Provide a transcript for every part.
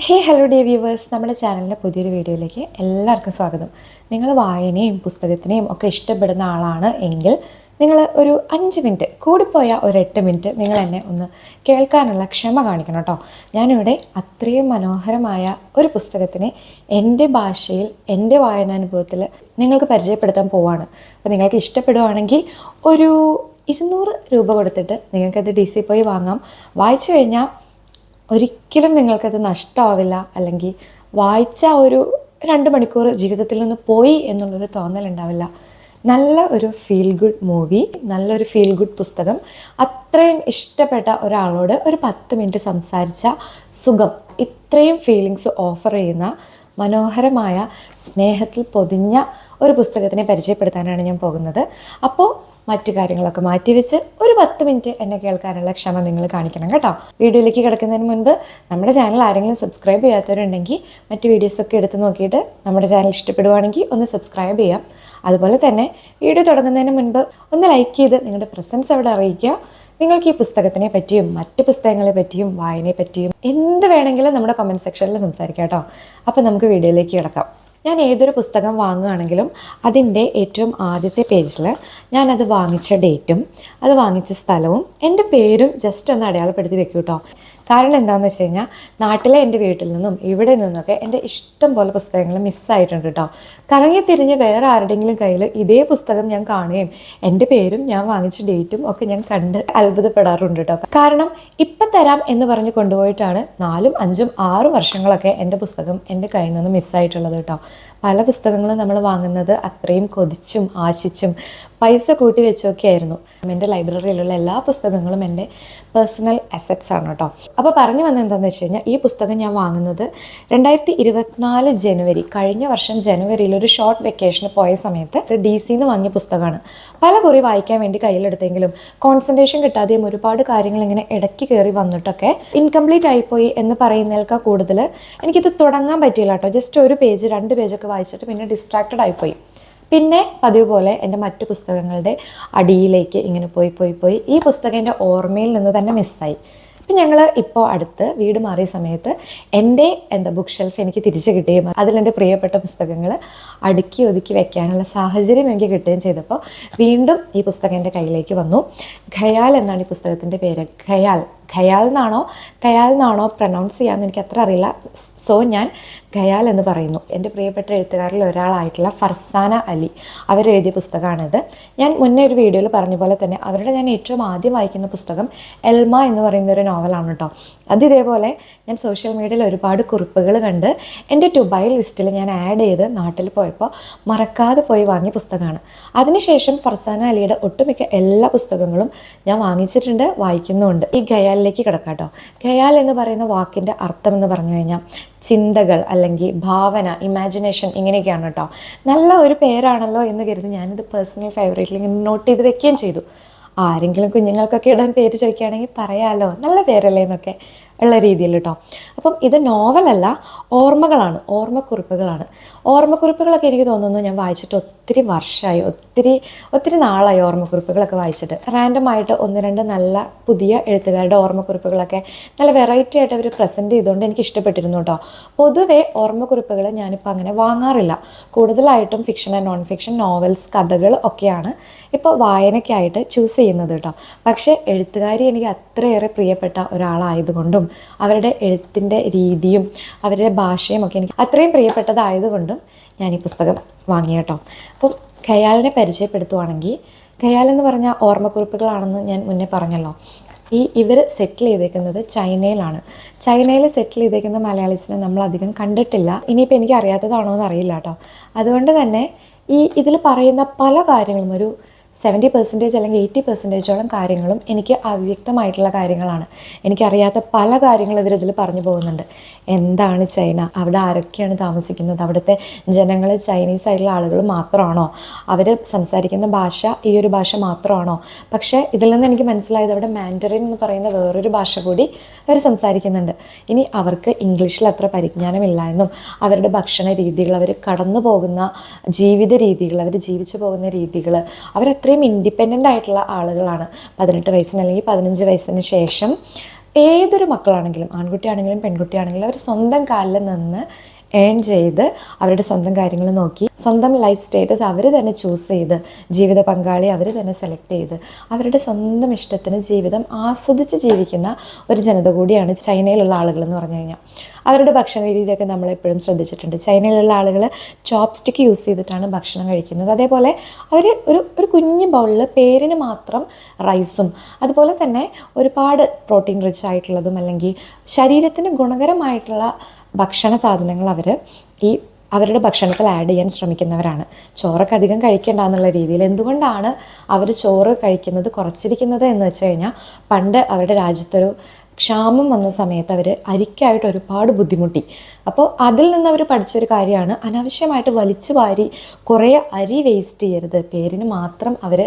Hello dear viewers, നമ്മുടെ ചാനലിൻ്റെ പുതിയൊരു വീഡിയോയിലേക്ക് എല്ലാവർക്കും സ്വാഗതം. നിങ്ങൾ വായനയും പുസ്തകത്തിനെയും ഒക്കെ ഇഷ്ടപ്പെടുന്ന ആളാണ് എങ്കിൽ നിങ്ങൾ ഒരു 5 മിനിറ്റ്, കൂടിപ്പോയാൽ ഒരു 8 മിനിറ്റ് നിങ്ങൾ എന്നെ ഒന്ന് കേൾക്കാനുള്ള ക്ഷമ കാണിക്കണം കേട്ടോ. ഞാനിവിടെ അത്രയും മനോഹരമായ ഒരു പുസ്തകത്തിനെ എൻ്റെ ഭാഷയിൽ എൻ്റെ വായനാനുഭവത്തിൽ നിങ്ങൾക്ക് പരിചയപ്പെടുത്താൻ പോവാണ്. അപ്പോൾ നിങ്ങൾക്ക് ഇഷ്ടപ്പെടുവാണെങ്കിൽ ഒരു 200 രൂപ കൊടുത്തിട്ട് നിങ്ങൾക്കത് DC പോയി വാങ്ങാം. വായിച്ചു കഴിഞ്ഞാൽ ഒരിക്കലും നിങ്ങൾക്കത് നഷ്ടമാവില്ല, അല്ലെങ്കിൽ വായിച്ച ഒരു 2 മണിക്കൂർ ജീവിതത്തിൽ നിന്ന് പോയി എന്നുള്ളൊരു തോന്നലുണ്ടാവില്ല. നല്ല ഒരു ഫീൽ ഗുഡ് മൂവി, നല്ലൊരു ഫീൽ ഗുഡ് പുസ്തകം. അത്രയും ഇഷ്ടപ്പെട്ട ഒരാളോട് ഒരു 10 മിനിറ്റ് സംസാരിച്ച സുഖം, ഇത്രയും ഫീലിങ്സ് ഓഫർ ചെയ്യുന്ന മനോഹരമായ സ്നേഹത്തിൽ പൊതിഞ്ഞ ഒരു പുസ്തകത്തിനെ പരിചയപ്പെടുത്താനാണ് ഞാൻ പോകുന്നത്. അപ്പോൾ മറ്റു കാര്യങ്ങളൊക്കെ മാറ്റിവെച്ച് ഒരു 10 മിനിറ്റ് എന്നെ കേൾക്കാനുള്ള ക്ഷമ നിങ്ങൾ കാണിക്കണം കേട്ടോ. വീഡിയോയിലേക്ക് കിടക്കുന്നതിന് മുൻപ് നമ്മുടെ ചാനൽ ആരെങ്കിലും സബ്സ്ക്രൈബ് ചെയ്യാത്തവരുണ്ടെങ്കിൽ മറ്റു വീഡിയോസൊക്കെ എടുത്ത് നോക്കിയിട്ട് നമ്മുടെ ചാനൽ ഇഷ്ടപ്പെടുവാണെങ്കിൽ ഒന്ന് സബ്സ്ക്രൈബ് ചെയ്യാം. അതുപോലെ തന്നെ വീഡിയോ തുടങ്ങുന്നതിന് മുൻപ് ഒന്ന് ലൈക്ക് ചെയ്ത് നിങ്ങളുടെ പ്രസൻസ് അവിടെ അറിയിക്കുക. നിങ്ങൾക്ക് ഈ പുസ്തകത്തിനെ പറ്റിയും മറ്റ് പുസ്തകങ്ങളെ പറ്റിയും വായനയെ പറ്റിയും എന്ത് വേണമെങ്കിലും നമ്മുടെ കമൻറ്റ് സെക്ഷനിൽ സംസാരിക്കാം കേട്ടോ. അപ്പോൾ നമുക്ക് വീഡിയോയിലേക്ക് കിടക്കാം. ഞാൻ ഏതൊരു പുസ്തകം വാങ്ങുകയാണെങ്കിലും അതിൻ്റെ ഏറ്റവും ആദ്യത്തെ പേജിൽ ഞാനത് വാങ്ങിച്ച ഡേറ്റും അത് വാങ്ങിച്ച സ്ഥലവും എൻ്റെ പേരും ജസ്റ്റ് ഒന്ന് അടയാളപ്പെടുത്തി വെക്കും കേട്ടോ. കാരണം എന്താണെന്ന് വെച്ച് കഴിഞ്ഞാൽ നാട്ടിലെ എൻ്റെ വീട്ടിൽ നിന്നും ഇവിടെ നിന്നൊക്കെ എൻ്റെ ഇഷ്ടം പോലെ പുസ്തകങ്ങൾ മിസ്സായിട്ടുണ്ട് കേട്ടോ. കറങ്ങി തിരിഞ്ഞ് വേറെ ആരുടെയെങ്കിലും കയ്യിൽ ഇതേ പുസ്തകം ഞാൻ കാണുകയും എൻ്റെ പേരും ഞാൻ വാങ്ങിച്ച ഡേറ്റും ഒക്കെ ഞാൻ കണ്ട് അത്ഭുതപ്പെടാറുണ്ട് കേട്ടോ. കാരണം ഇപ്പം തരാം എന്ന് പറഞ്ഞ് കൊണ്ടുപോയിട്ടാണ് 4, 5, 6 വർഷങ്ങളൊക്കെ എൻ്റെ പുസ്തകം എൻ്റെ കയ്യിൽ നിന്ന് മിസ്സായിട്ടുള്ളത് കേട്ടോ. പല പുസ്തകങ്ങളും നമ്മൾ വാങ്ങുന്നത് അത്രയും കൊതിച്ചും ആശിച്ചും പൈസ കൂട്ടി വെച്ചൊക്കെ ആയിരുന്നു. എൻ്റെ ലൈബ്രറിയിലുള്ള എല്ലാ പുസ്തകങ്ങളും എൻ്റെ പേഴ്സണൽ അസറ്റ്സ് ആണ് കേട്ടോ. അപ്പോൾ പറഞ്ഞു വന്നത് എന്താണെന്ന് വെച്ച് കഴിഞ്ഞാൽ, ഈ പുസ്തകം ഞാൻ വാങ്ങുന്നത് 2024 ജനുവരി, കഴിഞ്ഞ വർഷം ജനുവരിയിൽ ഒരു ഷോർട്ട് വെക്കേഷന് പോയ സമയത്ത് DC വാങ്ങിയ പുസ്തകമാണ്. പല കുറി വായിക്കാൻ വേണ്ടി കയ്യിലെടുത്തെങ്കിലും കോൺസെൻട്രേഷൻ കിട്ടാതെയും ഒരുപാട് കാര്യങ്ങൾ ഇങ്ങനെ ഇടയ്ക്ക് കയറി വന്നിട്ടൊക്കെ ഇൻകംപ്ലീറ്റ് ആയിപ്പോയി എന്ന് പറയുന്നതിനേക്കാൾ കൂടുതൽ എനിക്കിത് തുടങ്ങാൻ പറ്റിയില്ല കേട്ടോ. ജസ്റ്റ് ഒരു പേജ് 2 പേജൊക്കെ വായിച്ചിട്ട് പിന്നെ ഡിസ്ട്രാക്റ്റഡ് ആയിപ്പോയി. പിന്നെ പതിവ് പോലെ എൻ്റെ മറ്റു പുസ്തകങ്ങളുടെ അടിയിലേക്ക് ഇങ്ങനെ പോയി ഈ പുസ്തകം എൻ്റെ ഓർമ്മയിൽ നിന്ന് തന്നെ മിസ്സായി. അപ്പം ഞങ്ങൾ ഇപ്പോൾ അടുത്ത് വീട് മാറിയ സമയത്ത് എൻ്റെ ബുക്ക് ഷെൽഫ് എനിക്ക് തിരിച്ച് കിട്ടുകയും അതിലെൻ്റെ പ്രിയപ്പെട്ട പുസ്തകങ്ങൾ അടുക്കി ഒതുക്കി വെക്കാനുള്ള സാഹചര്യം എനിക്ക് കിട്ടുകയും ചെയ്തപ്പോൾ വീണ്ടും ഈ പുസ്തകം എൻ്റെ കയ്യിലേക്ക് വന്നു. ഖയാൽ എന്നാണ് ഈ പുസ്തകത്തിൻ്റെ പേര്. ഖയാൽ എന്നാണോ പ്രൊനൗൺസ് ചെയ്യാമെന്ന് എനിക്ക് അത്ര അറിയില്ല. സോ ഞാൻ ഖയാൽ എന്ന് പറയുന്നു. എൻ്റെ പ്രിയപ്പെട്ട എഴുത്തുകാരിൽ ഒരാളായിട്ടുള്ള ഫർസാന അലി അവരെഴുതിയ പുസ്തകമാണിത്. ഞാൻ മുന്നേ ഒരു വീഡിയോയിൽ പറഞ്ഞ പോലെ തന്നെ അവരുടെ ഞാൻ ഏറ്റവും ആദ്യം വായിക്കുന്ന പുസ്തകം എൽമ എന്ന് പറയുന്ന ഒരു നോവലാണ് കേട്ടോ. ഇതേപോലെ ഞാൻ സോഷ്യൽ മീഡിയയിൽ ഒരുപാട് കുറിപ്പുകൾ കണ്ട് എൻ്റെ ടു ബൈ ലിസ്റ്റിൽ ഞാൻ ആഡ് ചെയ്ത് നാട്ടിൽ പോയപ്പോൾ മറക്കാതെ പോയി വാങ്ങിയ പുസ്തകമാണ്. അതിനുശേഷം ഫർസാന അലിയുടെ ഒട്ടുമിക്ക എല്ലാ പുസ്തകങ്ങളും ഞാൻ വാങ്ങിച്ചിട്ടുണ്ട്, വായിക്കുന്നുമുണ്ട്. ഈ ഖയാലിലേക്ക് കിടക്കാം കേട്ടോ. ഖയാൽ എന്ന് പറയുന്ന വാക്കിൻ്റെ അർത്ഥം എന്ന് പറഞ്ഞു കഴിഞ്ഞാൽ ചിന്തകൾ അല്ലെങ്കിൽ ഭാവന, ഇമാജിനേഷൻ, ഇങ്ങനെയൊക്കെയാണ് കേട്ടോ. നല്ല ഒരു പേരാണല്ലോ എന്ന് കരുതി ഞാനിത് പേഴ്സണൽ ഫേവറേറ്റിൽ ഇങ്ങനെ നോട്ട് ചെയ്ത് വെക്കുകയും ചെയ്തു. ആരെങ്കിലും കുഞ്ഞുങ്ങൾക്കൊക്കെ ഇടാൻ പേര് ചോദിക്കുകയാണെങ്കിൽ പറയാമല്ലോ, നല്ല പേരല്ലേ എന്നൊക്കെ ഉള്ള രീതിയിൽ കേട്ടോ. അപ്പം ഇത് നോവലല്ല, ഓർമ്മകളാണ്, ഓർമ്മക്കുറിപ്പുകളൊക്കെ എനിക്ക് തോന്നുന്നു ഞാൻ വായിച്ചിട്ട് ഒത്തിരി വർഷമായി, ഒത്തിരി നാളായി ഓർമ്മക്കുറിപ്പുകളൊക്കെ വായിച്ചിട്ട്. റാൻഡമായിട്ട് 1-2 നല്ല പുതിയ എഴുത്തുകാരുടെ ഓർമ്മക്കുറിപ്പുകളൊക്കെ നല്ല വെറൈറ്റി ആയിട്ട് അവർ പ്രസൻറ്റ് ചെയ്തുകൊണ്ട് എനിക്ക് ഇഷ്ടപ്പെട്ടിരുന്നു കേട്ടോ. പൊതുവേ ഓർമ്മക്കുറിപ്പുകൾ ഞാനിപ്പോൾ അങ്ങനെ വാങ്ങാറില്ല. കൂടുതലായിട്ടും fiction and non fiction, novels, കഥകൾ ഒക്കെയാണ് ഇപ്പോൾ വായനയ്ക്കായിട്ട് ചൂസ് ചെയ്യുന്നത് കേട്ടോ. പക്ഷേ എഴുത്തുകാരി എനിക്ക് അത്രയേറെ പ്രിയപ്പെട്ട ഒരാളായതുകൊണ്ടും അവരുടെ എഴുത്തിൻ്റെ രീതിയും അവരുടെ ഭാഷയും ഒക്കെ എനിക്ക് അത്രയും പ്രിയപ്പെട്ടതായതുകൊണ്ടും ഞാൻ ഈ പുസ്തകം വാങ്ങി കേട്ടോ. അപ്പം ഖയാലിനെ പരിചയപ്പെടുത്തുവാണെങ്കിൽ, ഖയാൽ എന്ന് പറഞ്ഞാൽ ഓർമ്മക്കുറിപ്പുകളാണെന്ന് ഞാൻ മുന്നേ പറഞ്ഞല്ലോ. ഇവർ സെറ്റിൽ ചെയ്തേക്കുന്നത് ചൈനയിലാണ്. ചൈനയിൽ സെറ്റിൽ ചെയ്തേക്കുന്ന മലയാളീസിനെ നമ്മളധികം കണ്ടിട്ടില്ല. ഇനിയിപ്പോൾ എനിക്ക് അറിയാത്തതാണോ എന്ന് അറിയില്ല കേട്ടോ. അതുകൊണ്ട് തന്നെ ഇതിൽ പറയുന്ന പല കാര്യങ്ങളും ഒരു 70% അല്ലെങ്കിൽ 80% കാര്യങ്ങളും എനിക്ക് അവ്യക്തമായിട്ടുള്ള കാര്യങ്ങളാണ്. എനിക്കറിയാത്ത പല കാര്യങ്ങളും ഇവരിതിൽ പറഞ്ഞു പോകുന്നുണ്ട്. എന്താണ് ചൈന, അവിടെ ആരൊക്കെയാണ് താമസിക്കുന്നത്, അവിടുത്തെ ജനങ്ങൾ ചൈനീസ് ആയിട്ടുള്ള ആളുകൾ മാത്രമാണോ, അവർ സംസാരിക്കുന്ന ഭാഷ ഈ ഒരു ഭാഷ മാത്രമാണോ? പക്ഷേ ഇതിൽ നിന്ന് എനിക്ക് മനസ്സിലായത് അവിടെ മാൻഡറിൻ എന്ന് പറയുന്ന വേറൊരു ഭാഷ കൂടി അവർ സംസാരിക്കുന്നുണ്ട്. ഇനി അവർക്ക് ഇംഗ്ലീഷിൽ അത്ര പരിജ്ഞാനമില്ല എന്നും അവരുടെ ഭക്ഷണ രീതികൾ, അവർ കടന്നു പോകുന്ന ജീവിത രീതികൾ, അവർ ജീവിച്ചു പോകുന്ന രീതികൾ, അവരത്രയും ഇൻഡിപെൻഡൻ്റ് ആയിട്ടുള്ള ആളുകളാണ്. 18 വയസ്സിന് അല്ലെങ്കിൽ 15 വയസ്സിന് ശേഷം ഏതൊരു മക്കളാണെങ്കിലും ആൺകുട്ടിയാണെങ്കിലും പെൺകുട്ടിയാണെങ്കിലും അവർ സ്വന്തം കാലിൽ നിന്ന് ഏൺ ചെയ്ത് അവരുടെ സ്വന്തം കാര്യങ്ങൾ നോക്കി സ്വന്തം ലൈഫ് സ്റ്റേറ്റസ് അവർ തന്നെ ചൂസ് ചെയ്ത് ജീവിത പങ്കാളി അവർ തന്നെ സെലക്ട് ചെയ്ത് അവരുടെ സ്വന്തം ഇഷ്ടത്തിന് ജീവിതം ആസ്വദിച്ച് ജീവിക്കുന്ന ഒരു ജനത കൂടിയാണ് ചൈനയിലുള്ള ആളുകൾ എന്ന് പറഞ്ഞു കഴിഞ്ഞാൽ. അവരുടെ ഭക്ഷണ രീതിയൊക്കെ നമ്മളെപ്പോഴും ശ്രദ്ധിച്ചിട്ടുണ്ട്. ചൈനയിലുള്ള ആളുകൾ ചോപ്സ്റ്റിക്ക് യൂസ് ചെയ്തിട്ടാണ് ഭക്ഷണം കഴിക്കുന്നത്. അതേപോലെ അവർ ഒരു കുഞ്ഞു ബൗളിൽ പേരിന് മാത്രം റൈസും അതുപോലെ തന്നെ ഒരുപാട് പ്രോട്ടീൻ റിച്ച് ആയിട്ടുള്ളതും അല്ലെങ്കിൽ ശരീരത്തിന് ഗുണകരമായിട്ടുള്ള ഭക്ഷണ സാധനങ്ങൾ അവർ അവരുടെ ഭക്ഷണത്തിൽ ആഡ് ചെയ്യാൻ ശ്രമിക്കുന്നവരാണ്. ചോറൊക്കെ അധികം കഴിക്കേണ്ട എന്നുള്ള രീതിയിൽ. എന്തുകൊണ്ടാണ് അവർ ചോറ് കഴിക്കുന്നത് കുറച്ചിരിക്കുന്നത് എന്ന് വെച്ച് കഴിഞ്ഞാൽ, പണ്ട് അവരുടെ രാജ്യത്തൊരു ക്ഷാമം വന്ന സമയത്ത് അവർ അരിക്കായിട്ട് ഒരുപാട് ബുദ്ധിമുട്ടി. അപ്പോൾ അതിൽ നിന്ന് അവർ പഠിച്ചൊരു കാര്യമാണ് അനാവശ്യമായിട്ട് വലിച്ചു വാരി കുറേ അരി വേസ്റ്റ് ചെയ്യരുത്. പേരിന് മാത്രം അവർ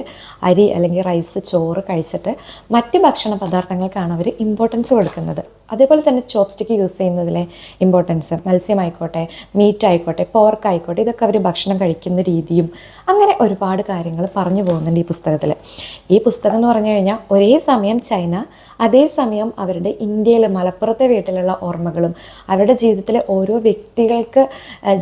അരി അല്ലെങ്കിൽ റൈസ് ചോറ് കഴിച്ചിട്ട് മറ്റ് ഭക്ഷണ പദാർത്ഥങ്ങൾക്കാണ് അവർ ഇമ്പോർട്ടൻസ് കൊടുക്കുന്നത്. അതേപോലെ തന്നെ ചോപ്സ്റ്റിക്ക് യൂസ് ചെയ്യുന്നതിലെ ഇമ്പോർട്ടൻസ്, മത്സ്യമായിക്കോട്ടെ, മീറ്റ് ആയിക്കോട്ടെ, പോർക്ക് ആയിക്കോട്ടെ, ഇതൊക്കെ അവർ ഭക്ഷണം കഴിക്കുന്ന രീതിയും അങ്ങനെ ഒരുപാട് കാര്യങ്ങൾ പറഞ്ഞു പോകുന്നുണ്ട് ഈ പുസ്തകത്തിൽ. ഈ പുസ്തകം എന്ന് പറഞ്ഞു കഴിഞ്ഞാൽ ഒരേ സമയം ചൈന, അതേസമയം അവരുടെ ഇന്ത്യയിൽ മലപ്പുറത്തെ വീട്ടിലുള്ള ഓർമ്മകളും അവരുടെ ജീവിതത്തിലെ ഓരോ വ്യക്തികൾക്ക്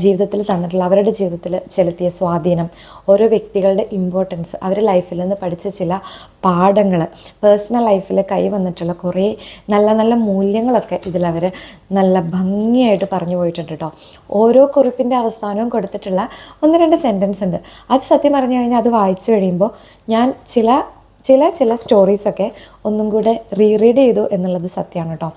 ജീവിതത്തിൽ തന്നിട്ടുള്ള അവരുടെ ജീവിതത്തിൽ ചെലുത്തിയ സ്വാധീനം, ഓരോ വ്യക്തികളുടെ ഇമ്പോർട്ടൻസ്, അവരുടെ ലൈഫിൽ നിന്ന് പഠിച്ച ചില പാഠങ്ങൾ, പേഴ്സണൽ ലൈഫിൽ കൈവന്നിട്ടുള്ള കുറേ നല്ല നല്ല മൂല്യങ്ങളൊക്കെ ഇതിലവർ നല്ല ഭംഗിയായിട്ട് പറഞ്ഞു പോയിട്ടുണ്ട് കേട്ടോ. ഓരോ കുറിപ്പിൻ്റെ അവസാനവും കൊടുത്തിട്ടുള്ള 1-2 സെൻറ്റൻസ് ഉണ്ട്. അത് സത്യം പറഞ്ഞു കഴിഞ്ഞാൽ അത് വായിച്ചു കഴിയുമ്പോൾ ഞാൻ ചില സ്റ്റോറീസൊക്കെ ഒന്നും കൂടെ റീഡ് ചെയ്തു എന്നുള്ളത് സത്യമാണ് കേട്ടോ.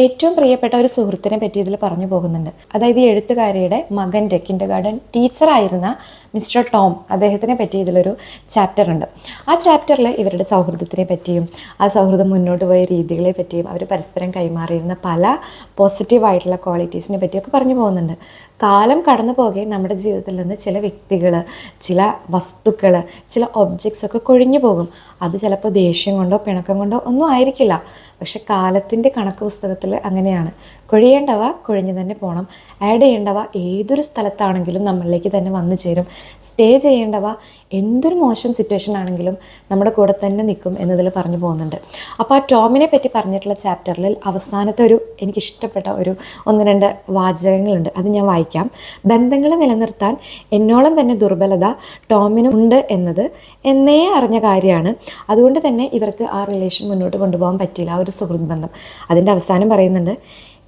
ഏറ്റവും പ്രിയപ്പെട്ട ഒരു സുഹൃത്തിനെ പറ്റി ഇതിൽ പറഞ്ഞു പോകുന്നുണ്ട്. അതായത് ഈ എഴുത്തുകാരിയുടെ മകൻ്റെ കിൻഡർഗാർട്ടൻ ടീച്ചറായിരുന്ന മിസ്റ്റർ ടോം, അദ്ദേഹത്തിനെ പറ്റി ഇതിലൊരു ചാപ്റ്റർ ഉണ്ട്. ആ ചാപ്റ്ററിൽ ഇവരുടെ സൗഹൃദത്തിനെ പറ്റിയും ആ സൗഹൃദം മുന്നോട്ട് പോയ രീതികളെ പറ്റിയും അവർ പരസ്പരം കൈമാറിയിരുന്ന പല പോസിറ്റീവായിട്ടുള്ള ക്വാളിറ്റീസിനെ പറ്റിയൊക്കെ പറഞ്ഞു പോകുന്നുണ്ട്. കാലം കടന്നു പോകെ നമ്മുടെ ജീവിതത്തിൽ നിന്ന് ചില വ്യക്തികൾ, ചില വസ്തുക്കൾ, ചില ഒബ്ജക്ട്സ് ഒക്കെ കൊഴിഞ്ഞു പോകും. അത് ചിലപ്പോൾ ദേഷ്യം കൊണ്ടോ പിണക്കം കൊണ്ടോ ഒന്നും ആയിരിക്കില്ല. പക്ഷെ കാലത്തിൻ്റെ കണക്ക് പുസ്തകത്തിൽ അങ്ങനെയാണ്. കൊഴിയേണ്ടവ കൊഴിഞ്ഞു തന്നെ പോകണം. ആഡ് ചെയ്യേണ്ടവ ഏതൊരു സ്ഥലത്താണെങ്കിലും നമ്മളിലേക്ക് തന്നെ വന്നു ചേരും. സ്റ്റേ ചെയ്യേണ്ടവ എന്തൊരു മോശം സിറ്റുവേഷൻ ആണെങ്കിലും നമ്മുടെ കൂടെ തന്നെ നിൽക്കും എന്നതിൽ പറഞ്ഞു പോകുന്നുണ്ട്. അപ്പോൾ ആ ടോമിനെ പറ്റി പറഞ്ഞിട്ടുള്ള ചാപ്റ്ററിൽ അവസാനത്തെ എനിക്കിഷ്ടപ്പെട്ട 1-2 വാചകങ്ങളുണ്ട്. അത് ഞാൻ വായിക്കാം. ബന്ധങ്ങൾ നിലനിർത്താൻ എന്നോളം തന്നെ ദുർബലത ടോമിനും ഉണ്ട് എന്നത് എന്നേ അറിഞ്ഞ കാര്യമാണ്. അതുകൊണ്ട് തന്നെ ഇവർക്ക് ആ റിലേഷൻ മുന്നോട്ട് കൊണ്ടുപോകാൻ പറ്റിയില്ല, ആ ഒരു സുഹൃത്ത് ബന്ധം. അതിൻ്റെ അവസാനം പറയുന്നുണ്ട്,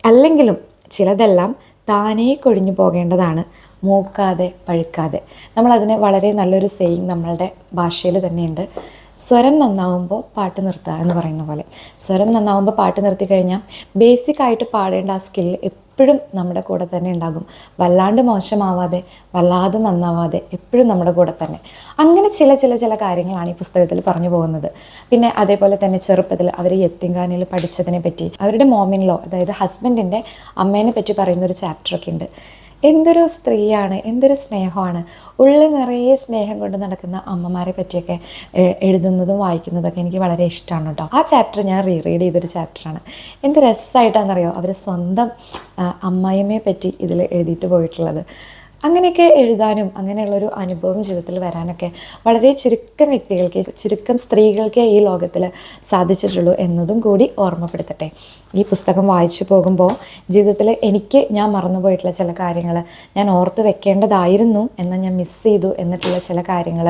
അല്ലെങ്കിലും ചിലതെല്ലാം താനേ കൊഴിഞ്ഞു പോകേണ്ടതാണ്, മൂക്കാതെ പഴുക്കാതെ. നമ്മളതിന് വളരെ നല്ലൊരു സെയിങ് നമ്മളുടെ ഭാഷയിൽ തന്നെയുണ്ട്. സ്വരം നന്നാവുമ്പോൾ പാട്ട് നിർത്തുക എന്ന് പറയുന്ന പോലെ. സ്വരം നന്നാവുമ്പോൾ പാട്ട് നിർത്തി കഴിഞ്ഞാൽ ബേസിക്കായിട്ട് പാടേണ്ട ആ സ്കില്ല് എപ്പോഴും നമ്മുടെ കൂടെ തന്നെ ഉണ്ടാകും. വല്ലാണ്ട് മോശമാവാതെ വല്ലാതെ നന്നാവാതെ എപ്പോഴും നമ്മുടെ കൂടെ തന്നെ. അങ്ങനെ ചില കാര്യങ്ങളാണ് ഈ പുസ്തകത്തിൽ പറഞ്ഞു പോകുന്നത്. പിന്നെ അതേപോലെ തന്നെ ചെറുപ്പത്തിൽ അവർ യത്തീംഖാനയിൽ പഠിച്ചതിനെ പറ്റി, അവരുടെ മോമിൻ-ലോ അതായത് ഹസ്ബൻഡിൻ്റെ അമ്മേനെ പറ്റി പറയുന്നൊരു ചാപ്റ്ററൊക്കെ ഉണ്ട്. എന്തൊരു സ്ത്രീയാണ്, എന്തൊരു സ്നേഹമാണ്. ഉള്ളിൽ നിറയെ സ്നേഹം കൊണ്ട് നടക്കുന്ന അമ്മമാരെ പറ്റിയൊക്കെ എഴുതുന്നതും വായിക്കുന്നതൊക്കെ എനിക്ക് വളരെ ഇഷ്ടമാണ് കേട്ടോ. ആ ചാപ്റ്റർ ഞാൻ റീഡ് ചെയ്തൊരു ചാപ്റ്ററാണ്. എന്ത് രസമായിട്ടാണെന്നറിയോ അവർ സ്വന്തം അമ്മായിയമ്മയെ പറ്റി ഇതിൽ എഴുതിയിട്ട് പോയിട്ടുള്ളത്. അങ്ങനെയൊക്കെ എഴുതാനും അങ്ങനെയുള്ളൊരു അനുഭവം ജീവിതത്തിൽ വരാനൊക്കെ വളരെ ചുരുക്കം വ്യക്തികൾക്ക്, ചുരുക്കം സ്ത്രീകൾക്ക് ഈ ലോകത്തിൽ സാധിച്ചിട്ടുള്ളൂ എന്നതും കൂടി ഓർമ്മപ്പെടുത്തട്ടെ. ഈ പുസ്തകം വായിച്ചു പോകുമ്പോൾ ജീവിതത്തിൽ ഞാൻ മറന്നുപോയിട്ടുള്ള ചില കാര്യങ്ങൾ, ഞാൻ ഓർത്ത് വെക്കേണ്ടതായിരുന്നു എന്നാൽ ഞാൻ മിസ് ചെയ്തു എന്നിട്ടുള്ള ചില കാര്യങ്ങൾ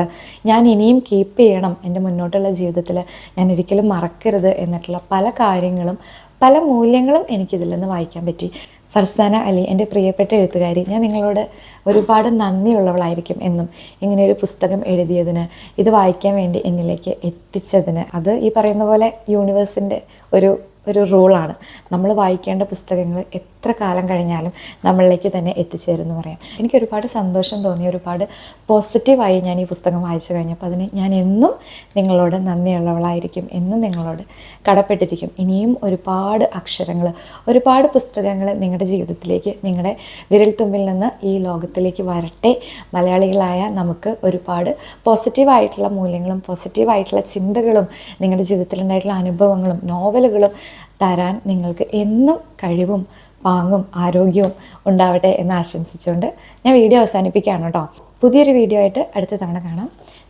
ഞാൻ ഇനിയും കീപ്പ് ചെയ്യണം, എൻ്റെ മുന്നോട്ടുള്ള ജീവിതത്തിൽ ഞാൻ ഒരിക്കലും മറക്കരുത് എന്നിട്ടുള്ള പല കാര്യങ്ങളും, പല മൂല്യങ്ങളും എനിക്കിതിൽ നിന്ന് വായിക്കാൻ പറ്റി. ഫർസാന അലി, എൻ്റെ പ്രിയപ്പെട്ട എഴുത്തുകാരി, ഞാൻ നിങ്ങളോട് ഒരുപാട് നന്ദിയുള്ളവളായിരിക്കും എന്നും. ഇങ്ങനെയൊരു പുസ്തകം എഴുതിയതിന്, ഇത് വായിക്കാൻ വേണ്ടി എന്നിലേക്ക് എത്തിച്ചതിന്. അത് ഈ പറയുന്ന പോലെ യൂണിവേഴ്സിൻ്റെ ഒരു റൂളാണ്. നമ്മൾ വായിക്കേണ്ട പുസ്തകങ്ങൾ എത്ര കാലം കഴിഞ്ഞാലും നമ്മളിലേക്ക് തന്നെ എത്തിച്ചേരുമെന്ന് പറയാം. എനിക്ക് ഒരുപാട് സന്തോഷം തോന്നി, ഒരുപാട് പോസിറ്റീവായി ഞാൻ ഈ പുസ്തകം വായിച്ചു കഴിഞ്ഞപ്പോൾ. അതിന് ഞാൻ എന്നും നിങ്ങളോട് നന്ദിയുള്ളവളായിരിക്കും, എന്നും നിങ്ങളോട് കടപ്പെട്ടിരിക്കും. ഇനിയും ഒരുപാട് അക്ഷരങ്ങൾ, ഒരുപാട് പുസ്തകങ്ങൾ നിങ്ങളുടെ ജീവിതത്തിലേക്ക്, നിങ്ങളുടെ വിരൽത്തുമ്പിൽ നിന്ന് ഈ ലോകത്തിലേക്ക് വരട്ടെ. മലയാളികളായ നമുക്ക് ഒരുപാട് പോസിറ്റീവായിട്ടുള്ള മൂല്യങ്ങളും പോസിറ്റീവായിട്ടുള്ള ചിന്തകളും നിങ്ങളുടെ ജീവിതത്തിലുണ്ടായിട്ടുള്ള അനുഭവങ്ങളും നോവലുകളും തരാൻ നിങ്ങൾക്ക് എന്നും കഴിവും പാങ്ങും ആരോഗ്യവും ഉണ്ടാവട്ടെ എന്ന് ആശംസിച്ചുകൊണ്ട് ഞാൻ വീഡിയോ അവസാനിപ്പിക്കുകയാണ് കേട്ടോ. പുതിയൊരു വീഡിയോ ആയിട്ട് അടുത്ത തവണ കാണാം.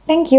താങ്ക്